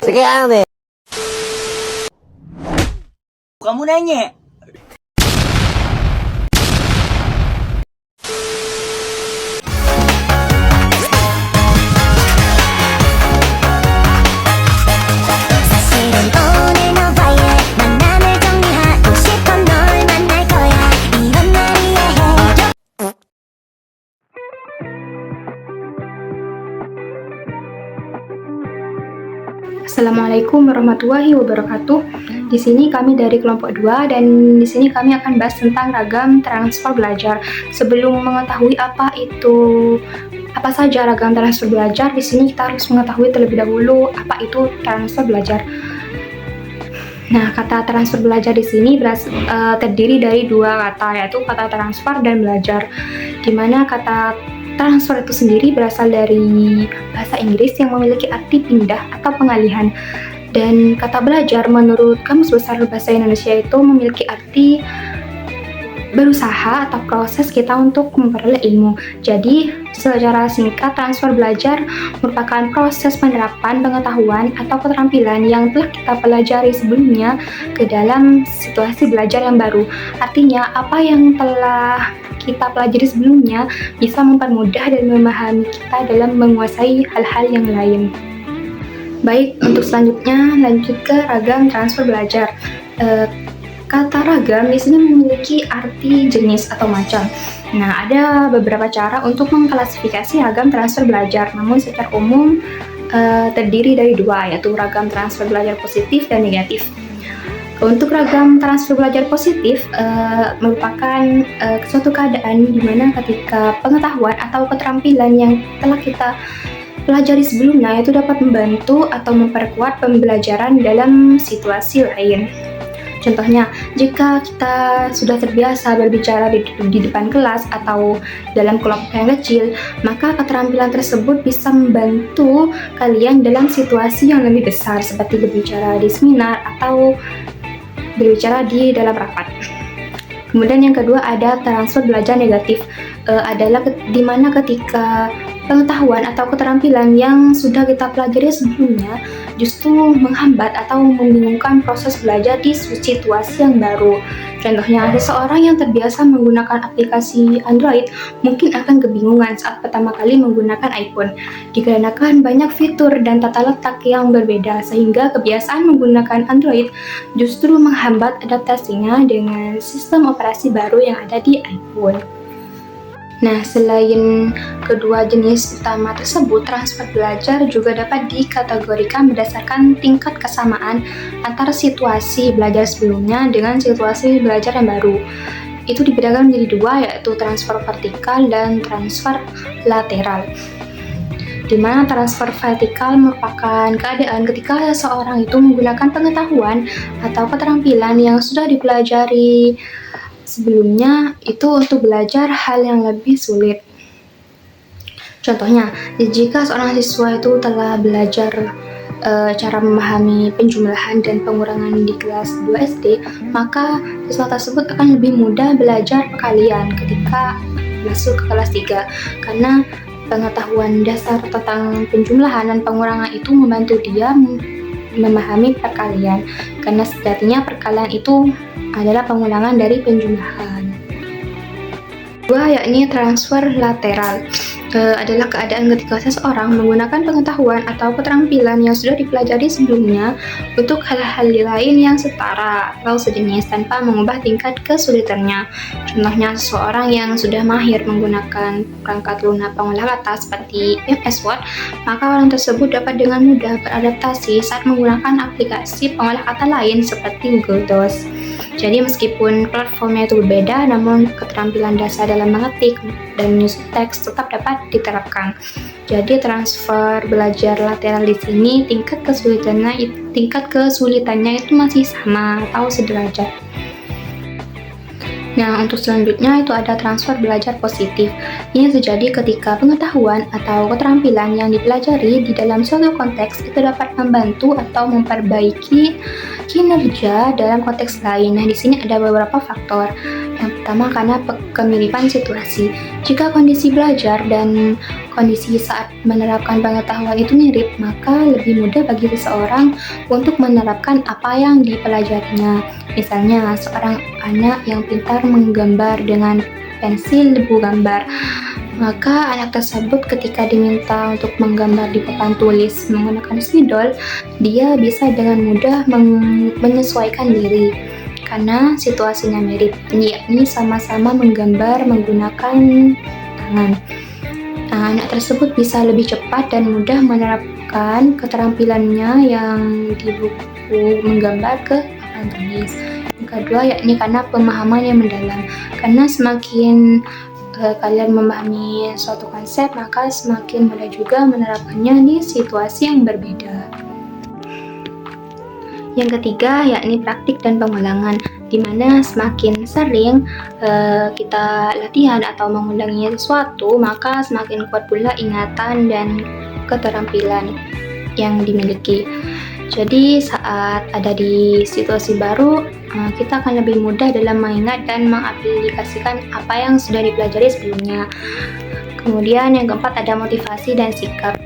Sekian nih. Kamu nanya. 사실은 오늘 너와의 만남을 정리하고 싶어 널 만날 거야 이런 날이야 해 Assalamualaikum warahmatullahi wabarakatuh. Di sini kami dari kelompok 2 dan di sini kami akan bahas tentang ragam transfer belajar. Sebelum mengetahui apa saja ragam transfer belajar, di sini kita harus mengetahui terlebih dahulu apa itu transfer belajar. Nah, kata transfer belajar di sini terdiri dari dua kata, yaitu kata transfer dan belajar. Di mana kata transfer itu sendiri berasal dari bahasa Inggris yang memiliki arti pindah atau pengalihan. Dan kata belajar menurut Kamus Besar Bahasa Indonesia itu memiliki arti berusaha atau proses kita untuk memperoleh ilmu. Jadi, secara singkat, transfer belajar merupakan proses penerapan pengetahuan atau keterampilan yang telah kita pelajari sebelumnya ke dalam situasi belajar yang baru. Artinya, apa yang telah kita pelajari sebelumnya bisa mempermudah dan memahami kita dalam menguasai hal-hal yang lain. Baik, untuk selanjutnya lanjut ke ragam transfer belajar. Kata ragam di sini memiliki arti jenis atau macam. Nah, ada beberapa cara untuk mengklasifikasi ragam transfer belajar, namun secara umum terdiri dari dua, yaitu ragam transfer belajar positif dan negatif. Untuk ragam transfer belajar positif merupakan suatu keadaan di mana ketika pengetahuan atau keterampilan yang telah kita pelajari sebelumnya itu dapat membantu atau memperkuat pembelajaran dalam situasi lain. Contohnya, jika kita sudah terbiasa berbicara di depan kelas atau dalam kelompok yang kecil, maka keterampilan tersebut bisa membantu kalian dalam situasi yang lebih besar seperti berbicara di seminar atau berbicara di dalam rapat. Kemudian yang kedua ada transfer belajar negatif, adalah di mana ketika pengetahuan atau keterampilan yang sudah kita pelajari sebelumnya justru menghambat atau membingungkan proses belajar di situasi yang baru. Contohnya, seseorang yang terbiasa menggunakan aplikasi Android mungkin akan kebingungan saat pertama kali menggunakan iPhone, dikarenakan banyak fitur dan tata letak yang berbeda, sehingga kebiasaan menggunakan Android justru menghambat adaptasinya dengan sistem operasi baru yang ada di iPhone. Nah, selain kedua jenis utama tersebut, transfer belajar juga dapat dikategorikan berdasarkan tingkat kesamaan antara situasi belajar sebelumnya dengan situasi belajar yang baru. Itu dibedakan menjadi dua, yaitu transfer vertikal dan transfer lateral. Di mana transfer vertikal merupakan keadaan ketika seseorang itu menggunakan pengetahuan atau keterampilan yang sudah dipelajari sebelumnya itu untuk belajar hal yang lebih sulit. Contohnya, jika seorang siswa itu telah belajar cara memahami penjumlahan dan pengurangan di kelas 2 SD, maka siswa tersebut akan lebih mudah belajar perkalian ketika masuk ke kelas 3, karena pengetahuan dasar tentang penjumlahan dan pengurangan itu membantu dia memahami perkalian, karena sejatinya perkalian itu adalah pengulangan dari penjumlahan. Dua, yakni transfer lateral, adalah keadaan ketika seseorang menggunakan pengetahuan atau keterampilan yang sudah dipelajari sebelumnya untuk hal-hal lain yang setara atau sejenis tanpa mengubah tingkat kesulitannya. Contohnya, seseorang yang sudah mahir menggunakan perangkat lunak pengolah kata seperti MS Word, maka orang tersebut dapat dengan mudah beradaptasi saat menggunakan aplikasi pengolah kata lain seperti Google Docs. Jadi meskipun platformnya itu berbeda, namun keterampilan dasar dalam mengetik dan menyusun teks tetap dapat diterapkan. Jadi transfer belajar lateral di sini tingkat kesulitannya itu masih sama atau sederajat. Nah, untuk selanjutnya itu ada transfer belajar positif. Ini terjadi ketika pengetahuan atau keterampilan yang dipelajari di dalam suatu konteks itu dapat membantu atau memperbaiki kinerja dalam konteks lain. Nah, di sini ada beberapa faktor. Yang pertama karena kemiripan situasi. Jika kondisi belajar dan kondisi saat menerapkan pengetahuan itu mirip, maka lebih mudah bagi seseorang untuk menerapkan apa yang dipelajarinya. Misalnya, seorang anak yang pintar menggambar dengan pensil debu gambar, maka anak tersebut ketika diminta untuk menggambar di papan tulis menggunakan spidol, dia bisa dengan mudah menyesuaikan diri karena situasinya mirip, yakni sama-sama menggambar menggunakan tangan. Anak tersebut bisa lebih cepat dan mudah menerapkan keterampilannya yang di buku menggambar ke papan tulis. Yang kedua, yakni karena pemahaman yang mendalam. Karena semakin kalian memahami suatu konsep, maka semakin mudah juga menerapkannya di situasi yang berbeda. Yang ketiga, yakni praktik dan pengulangan, di mana semakin sering kita latihan atau mengulangi sesuatu, maka semakin kuat pula ingatan dan keterampilan yang dimiliki. Jadi saat ada di situasi baru, kita akan lebih mudah dalam mengingat dan mengaplikasikan apa yang sudah dipelajari sebelumnya. Kemudian yang keempat, ada motivasi dan sikap.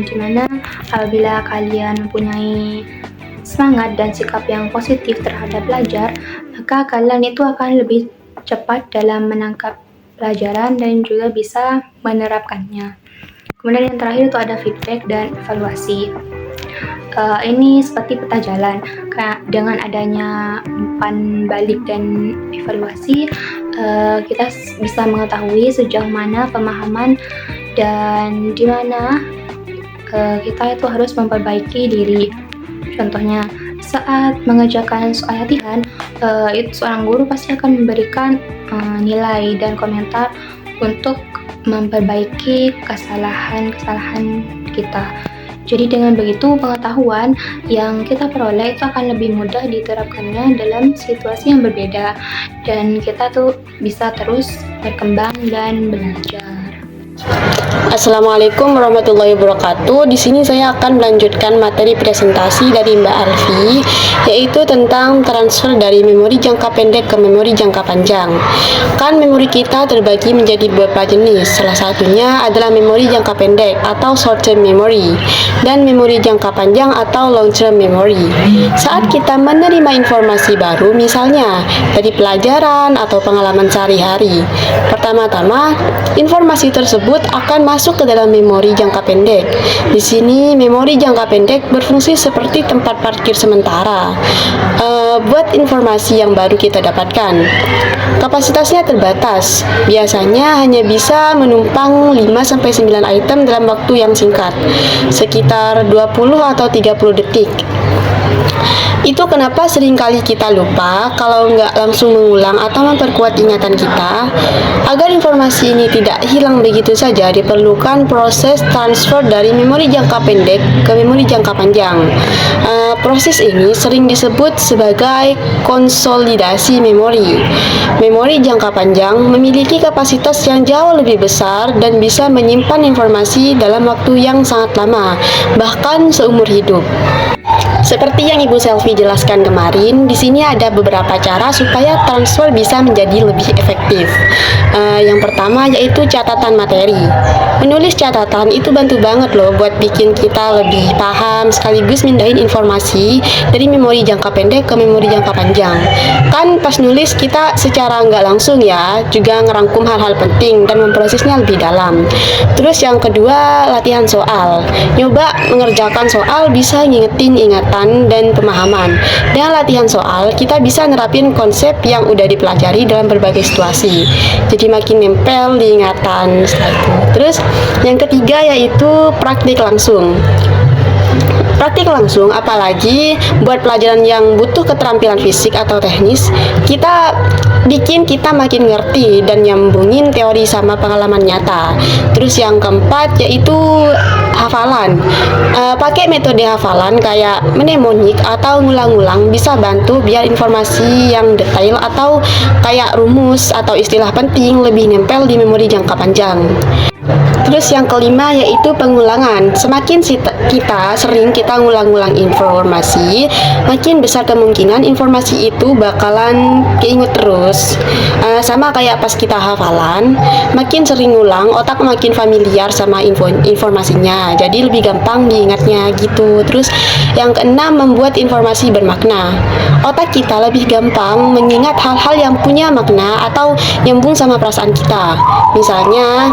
Dimana apabila kalian mempunyai semangat dan sikap yang positif terhadap belajar, maka kalian itu akan lebih cepat dalam menangkap pelajaran dan juga bisa menerapkannya. Kemudian yang terakhir itu ada feedback dan evaluasi. Ini seperti peta jalan. Dengan adanya umpan balik dan evaluasi, kita bisa mengetahui sejauh mana pemahaman dan di mana kita itu harus memperbaiki diri. Contohnya, saat mengerjakan soal latihan, seorang guru pasti akan memberikan nilai dan komentar untuk memperbaiki kesalahan-kesalahan kita. Jadi dengan begitu, pengetahuan yang kita peroleh itu akan lebih mudah diterapkannya dalam situasi yang berbeda, dan kita tuh bisa terus berkembang dan belajar. Assalamualaikum warahmatullahi wabarakatuh. Di sini saya akan melanjutkan materi presentasi dari Mbak Alfi, yaitu tentang transfer dari memori jangka pendek ke memori jangka panjang. Kan memori kita terbagi menjadi beberapa jenis. Salah satunya adalah memori jangka pendek atau short term memory dan memori jangka panjang atau long term memory. Saat kita menerima informasi baru, misalnya dari pelajaran atau pengalaman sehari-hari, pertama-tama informasi tersebut akan masuk ke dalam memori jangka pendek. Di sini memori jangka pendek berfungsi seperti tempat parkir sementara buat informasi yang baru kita dapatkan. Kapasitasnya terbatas, biasanya hanya bisa menumpang 5-9 item dalam waktu yang singkat, sekitar 20 atau 30 detik. Itu kenapa seringkali kita lupa kalau nggak langsung mengulang atau memperkuat ingatan kita. Agar informasi ini tidak hilang begitu saja, diperlukan proses transfer dari memori jangka pendek ke memori jangka panjang. Proses ini sering disebut sebagai konsolidasi memori. Memori jangka panjang memiliki kapasitas yang jauh lebih besar dan bisa menyimpan informasi dalam waktu yang sangat lama, bahkan seumur hidup. Seperti yang Ibu Selvi jelaskan kemarin, di sini ada beberapa cara supaya transfer bisa menjadi lebih efektif. Yang pertama yaitu catatan materi. Menulis catatan itu bantu banget loh buat bikin kita lebih paham sekaligus mindahin informasi dari memori jangka pendek ke memori jangka panjang. Kan pas nulis kita secara nggak langsung ya, juga ngerangkum hal-hal penting dan memprosesnya lebih dalam. Terus yang kedua, latihan soal. Nyoba mengerjakan soal bisa ngingetin ingatan dan pemahaman. Dengan latihan soal, kita bisa nerapin konsep yang udah dipelajari dalam berbagai situasi. Jadi makin nempel di ingatan setelah itu. Terus yang ketiga yaitu praktik langsung. Praktik langsung, apalagi buat pelajaran yang butuh keterampilan fisik atau teknis, kita makin ngerti dan nyambungin teori sama pengalaman nyata. Terus yang keempat yaitu hafalan. Pakai metode hafalan kayak mnemonik atau ngulang-ngulang bisa bantu biar informasi yang detail atau kayak rumus atau istilah penting lebih nempel di memori jangka panjang. Terus yang kelima yaitu pengulangan. Semakin sering kita ngulang-ngulang informasi, makin besar kemungkinan informasi itu bakalan keinget terus. Sama kayak pas kita hafalan, makin sering ngulang, otak makin familiar sama informasinya, jadi lebih gampang diingatnya gitu. Terus yang keenam, membuat informasi bermakna. Otak kita lebih gampang mengingat hal-hal yang punya makna atau nyambung sama perasaan kita. Misalnya,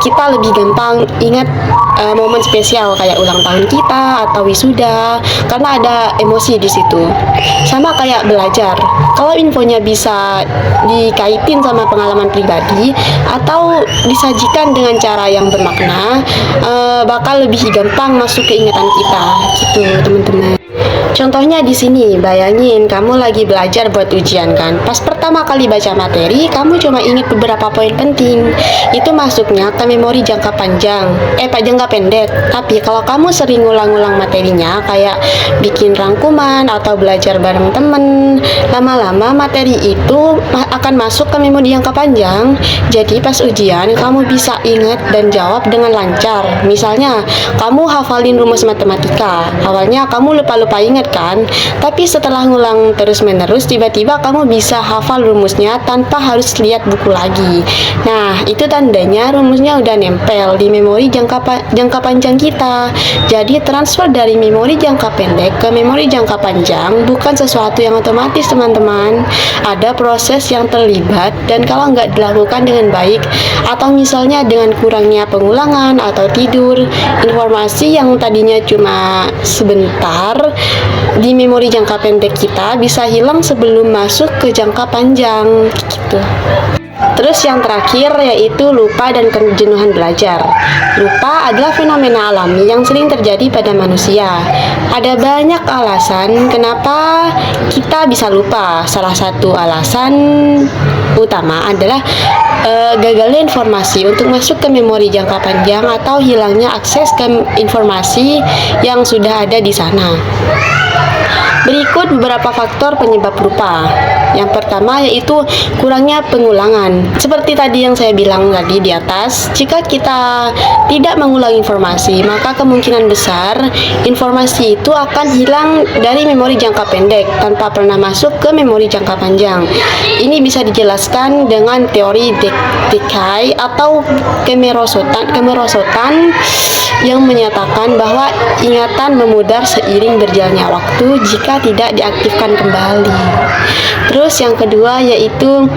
kita lebih gampang ingat momen spesial kayak ulang tahun kita atau wisuda karena ada emosi di situ. Sama kayak belajar. Kalau infonya bisa dikaitin sama pengalaman pribadi atau disajikan dengan cara yang bermakna, bakal lebih gampang masuk ke ingatan kita gitu, teman-teman. Contohnya di sini, bayangin kamu lagi belajar buat ujian kan. Pas pertama kali baca materi, kamu cuma ingat beberapa poin penting. Itu masuknya ke memori jangka jangka pendek. Tapi kalau kamu sering ngulang-ngulang materinya, kayak bikin rangkuman atau belajar bareng temen, lama-lama materi itu akan masuk ke memori jangka panjang. Jadi pas ujian, kamu bisa ingat dan jawab dengan lancar. Misalnya, kamu hafalin rumus matematika. Awalnya kamu lupa-lupa ingat kan, tapi setelah ngulang terus-menerus, tiba-tiba kamu bisa hafal rumusnya tanpa harus lihat buku lagi. Nah, itu tandanya rumusnya udah nempel di memori jangka panjang kita. Jadi transfer dari memori jangka pendek ke memori jangka panjang bukan sesuatu yang otomatis, teman-teman. Ada proses yang terlibat, dan kalau nggak dilakukan dengan baik, atau misalnya dengan kurangnya pengulangan atau tidur, informasi yang tadinya cuma sebentar di memori jangka pendek kita bisa hilang sebelum masuk ke jangka panjang gitu. Terus yang terakhir yaitu lupa dan kejenuhan belajar. Lupa adalah fenomena alami yang sering terjadi pada manusia. Ada banyak alasan kenapa kita bisa lupa. Salah satu alasan utama adalah gagalnya informasi untuk masuk ke memori jangka panjang atau hilangnya akses ke informasi yang sudah ada di sana. Berikut beberapa faktor penyebab lupa. Yang pertama yaitu kurangnya pengulangan. Seperti tadi yang saya bilang tadi di atas, jika kita tidak mengulang informasi, maka kemungkinan besar informasi itu akan hilang dari memori jangka pendek tanpa pernah masuk ke memori jangka panjang. Ini bisa dijelaskan dengan teori Dekai atau kemerosotan yang menyatakan bahwa ingatan memudar seiring berjalannya waktu jika tidak diaktifkan kembali. Terus yang kedua yaitu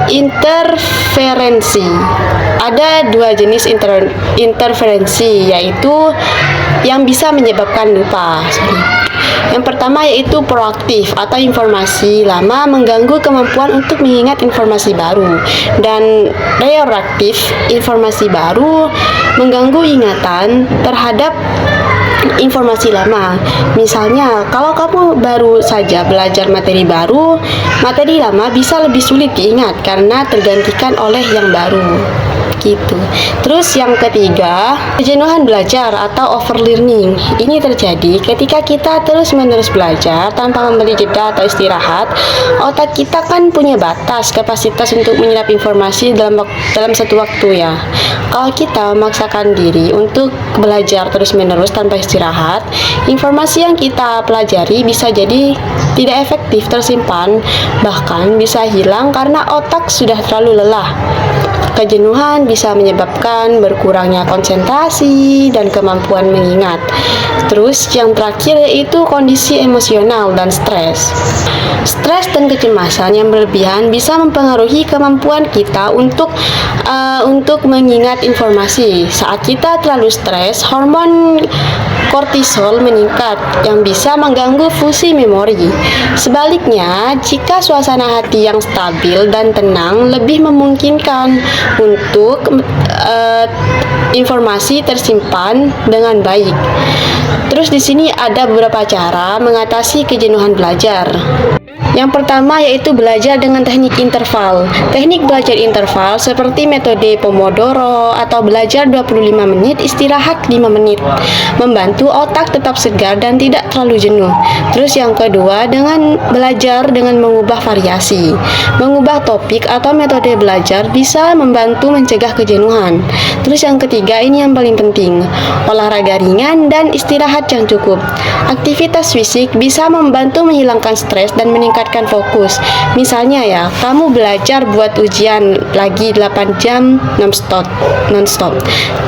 interferensi. Ada dua jenis interferensi, yaitu yang bisa menyebabkan lupa. Yang pertama yaitu proaktif atau informasi lama mengganggu kemampuan untuk mengingat informasi baru, dan reaktif, informasi baru mengganggu ingatan terhadap informasi lama. Misalnya, kalau kamu baru saja belajar materi baru, materi lama bisa lebih sulit diingat karena tergantikan oleh yang baru. Gitu. Terus yang ketiga, kejenuhan belajar atau overlearning. Ini terjadi ketika kita terus-menerus belajar tanpa memberi jeda atau istirahat. Otak kita kan punya batas kapasitas untuk menyerap informasi dalam satu waktu ya. Kalau kita memaksakan diri untuk belajar terus-menerus tanpa istirahat, informasi yang kita pelajari bisa jadi tidak efektif tersimpan, bahkan bisa hilang karena otak sudah terlalu lelah. Kejenuhan bisa menyebabkan berkurangnya konsentrasi dan kemampuan mengingat. Terus yang terakhir yaitu kondisi emosional dan stres. Stres dan kecemasan yang berlebihan bisa mempengaruhi kemampuan kita untuk mengingat informasi. Saat kita terlalu stres, hormon kortisol meningkat yang bisa mengganggu fungsi memori. Sebaliknya, jika suasana hati yang stabil dan tenang lebih memungkinkan untuk informasi tersimpan dengan baik. Terus di sini ada beberapa cara mengatasi kejenuhan belajar. Yang pertama yaitu belajar dengan teknik interval. Teknik belajar interval seperti metode Pomodoro atau belajar 25 menit, istirahat 5 menit. Membantu otak tetap segar dan tidak terlalu jenuh. Terus yang kedua, dengan belajar dengan mengubah variasi. Mengubah topik atau metode belajar bisa membantu mencegah kejenuhan. Terus yang ketiga, ini yang paling penting. Olahraga ringan dan istirahat yang cukup. Aktivitas fisik bisa membantu menghilangkan stres dan meningkatkan fokus. Misalnya ya, kamu belajar buat ujian lagi 8 jam non-stop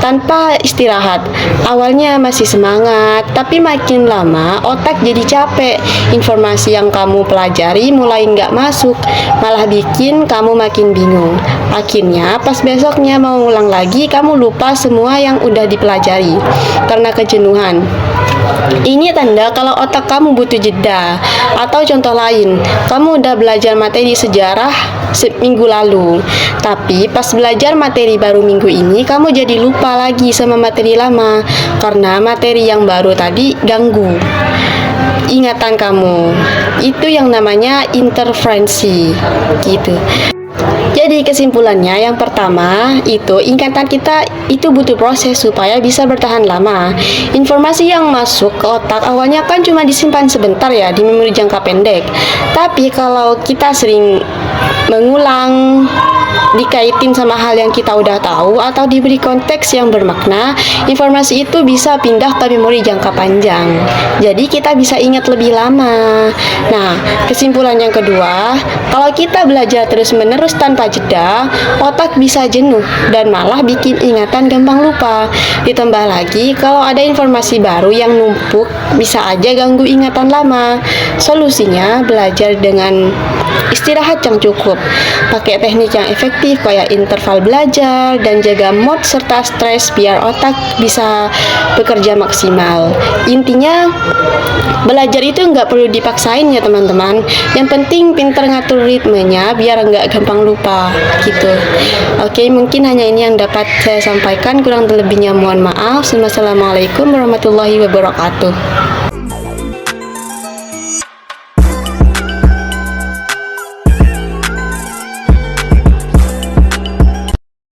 tanpa istirahat. Awalnya masih semangat, tapi makin lama otak jadi capek. Informasi yang kamu pelajari mulai nggak masuk, malah bikin kamu makin bingung. Akhirnya pas besoknya mau ulang lagi, kamu lupa semua yang udah dipelajari karena kejenuhan. Ini tanda kalau otak kamu butuh jeda. Atau contoh lain, kamu udah belajar materi sejarah minggu lalu, tapi pas belajar materi baru minggu ini, kamu jadi lupa lagi sama materi lama karena materi yang baru tadi ganggu ingatan kamu. Itu yang namanya interferensi gitu. Jadi kesimpulannya, yang pertama itu ingatan kita itu butuh proses supaya bisa bertahan lama. Informasi yang masuk ke otak awalnya kan cuma disimpan sebentar ya di memori jangka pendek. Tapi kalau kita sering mengulang, dikaitin sama hal yang kita udah tahu atau diberi konteks yang bermakna, informasi itu bisa pindah ke memori jangka panjang. Jadi kita bisa ingat lebih lama. Nah, kesimpulan yang kedua, kalau kita belajar terus-menerus tanpa jeda, otak bisa jenuh dan malah bikin ingatan gampang lupa. Ditambah lagi, kalau ada informasi baru yang numpuk, bisa aja ganggu ingatan lama. Solusinya, belajar dengan istirahat yang cukup, pakai teknik yang efektif kayak interval belajar, dan jaga mood serta stres biar otak bisa bekerja maksimal. Intinya, belajar itu nggak perlu dipaksain ya teman-teman. Yang penting pintar ngatur ritmenya biar nggak gampang lupa gitu. Oke, mungkin hanya ini yang dapat saya sampaikan. Kurang lebihnya mohon maaf. Wassalamualaikum warahmatullahi wabarakatuh.